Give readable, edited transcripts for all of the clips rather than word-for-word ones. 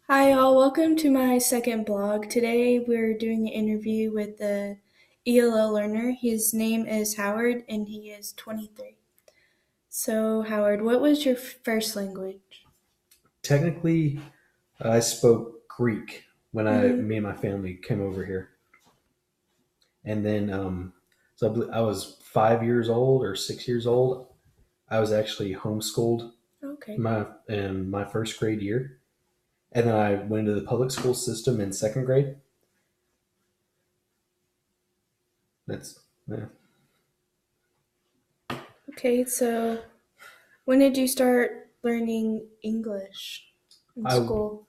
Hi, all. Welcome to my second blog. Today we're doing an interview with the ELL learner. His name is Howard and he is 23. So, Howard, what was your first language? Technically, I spoke Greek when Mm-hmm. me and my family came over here, and then I was 5 years old or 6 years old. I was actually homeschooled Okay. in my first grade year, and then I went into the public school system in second grade. That's yeah. Okay, so when did you start learning English in I school?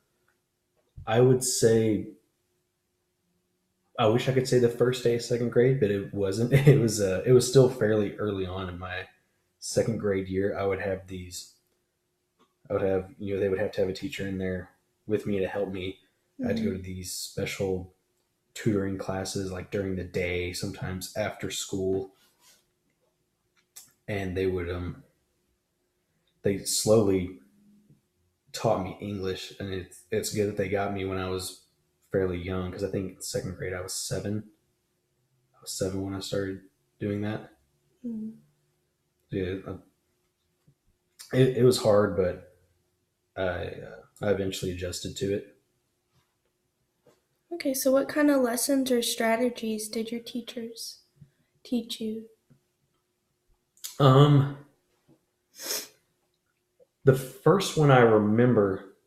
I would say I wish I could say the first day of second grade, but it wasn't. It was still fairly early on in my second grade year. I would have, they would have to have a teacher in there with me to help me. I had to go to Mm-hmm. these special tutoring classes like during the day, sometimes after school, and they slowly taught me English, and it's good that they got me when I was fairly young because I think second grade I was 7. I was 7 when I started doing that. Mm-hmm. Yeah, it was hard, but I eventually adjusted to it. Okay, so what kind of lessons or strategies did your teachers teach you? Um, the first one I remember,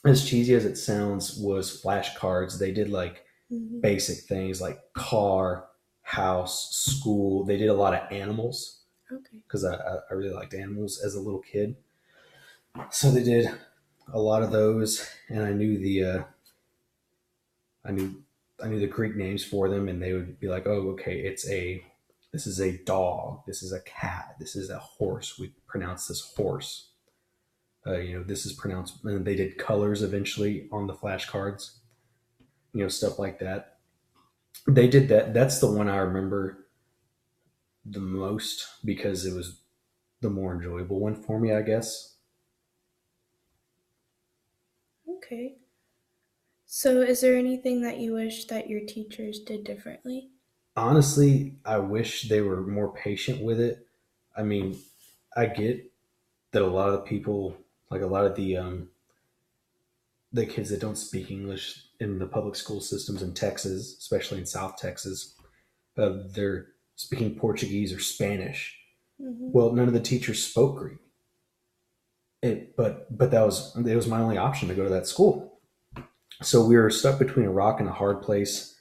as cheesy as it sounds, was flashcards. They did like Mm-hmm. basic things like car, house, school. They did a lot of animals Okay. because I really liked animals as a little kid. So they did a lot of those, and I knew I knew the Greek names for them, and they would be like, "Oh, okay, this is a dog, this is a cat, this is a horse. We pronounce this horse. This is pronounced." And they did colors eventually on the flashcards, stuff like that. They did that. That's the one I remember the most because it was the more enjoyable one for me, I guess. Okay. So, is there anything that you wish that your teachers did differently? Honestly, I wish they were more patient with it. I mean, I get that a lot of the people, like a lot of the kids that don't speak English in the public school systems in Texas, especially in South Texas, they're speaking Portuguese or Spanish. Mm-hmm. Well, none of the teachers spoke Greek. But that was it was my only option to go to that school. So we were stuck between a rock and a hard place.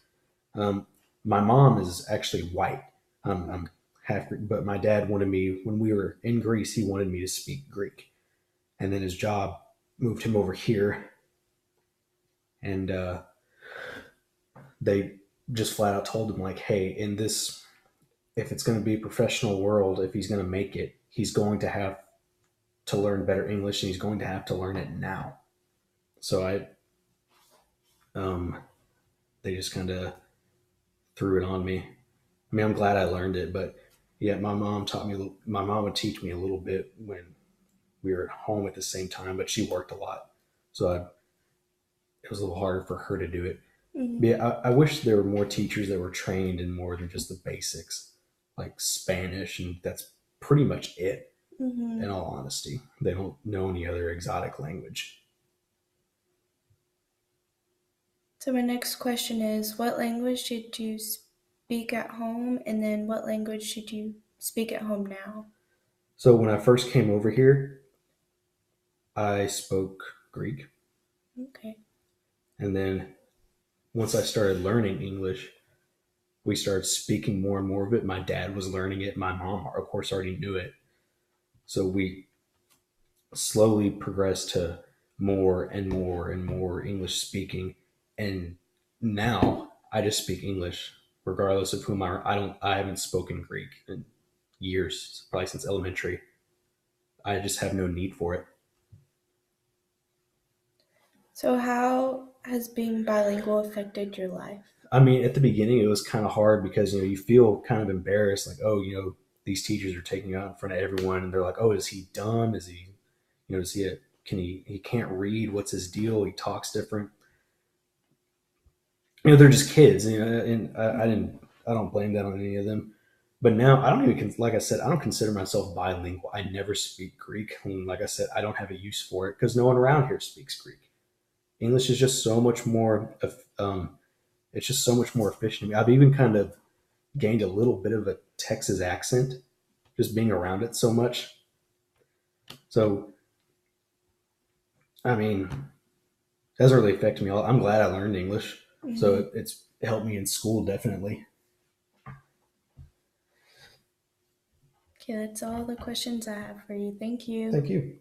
Um, my mom is actually white. I'm half Greek, but my dad wanted me when we were in Greece. He wanted me to speak Greek, and then his job moved him over here, and they just flat out told him like, "Hey, in this, if it's going to be a professional world, if he's going to make it, he's going to have to learn better English, and he's going to have to learn it now." So um, they just kind of threw it on me. I mean, I'm glad I learned it, but yeah, my mom taught me. My mom would teach me a little bit when we were at home at the same time, but she worked a lot, so it was a little harder for her to do it. But Mm-hmm. yeah, I wish there were more teachers that were trained in more than just the basics, like Spanish, and that's pretty much it. In Mm-hmm. all honesty, they don't know any other exotic language. So, my next question is what language did you speak at home, and then what language should you speak at home now? So when I first came over here, I spoke Greek, Okay. and then once I started learning English, we started speaking more and more of it. My dad was learning it. My mom, of course, already knew it. So we slowly progressed to more and more and more English speaking. And now I just speak English, regardless of whom I haven't spoken Greek in years, probably since elementary. I just have no need for it. So, how has being bilingual affected your life? I mean, at the beginning, it was kind of hard because you feel kind of embarrassed, like, oh, these teachers are taking you out in front of everyone, and they're like, oh, is he dumb? Is he, does he he can't read? What's his deal? He talks different. They're just kids, and I don't blame that on any of them. But now I don't even, like I said, I don't consider myself bilingual. I never speak Greek. And like I said, I don't have a use for it because no one around here speaks Greek. English is just so much more. It's just so much more efficient. I've even kind of gained a little bit of a Texas accent just being around it so much. So I mean, it doesn't really affect me. I'm glad I learned English, so Mhm. it's helped me in school definitely. Okay, that's all the questions I have for you. Thank you. Thank you.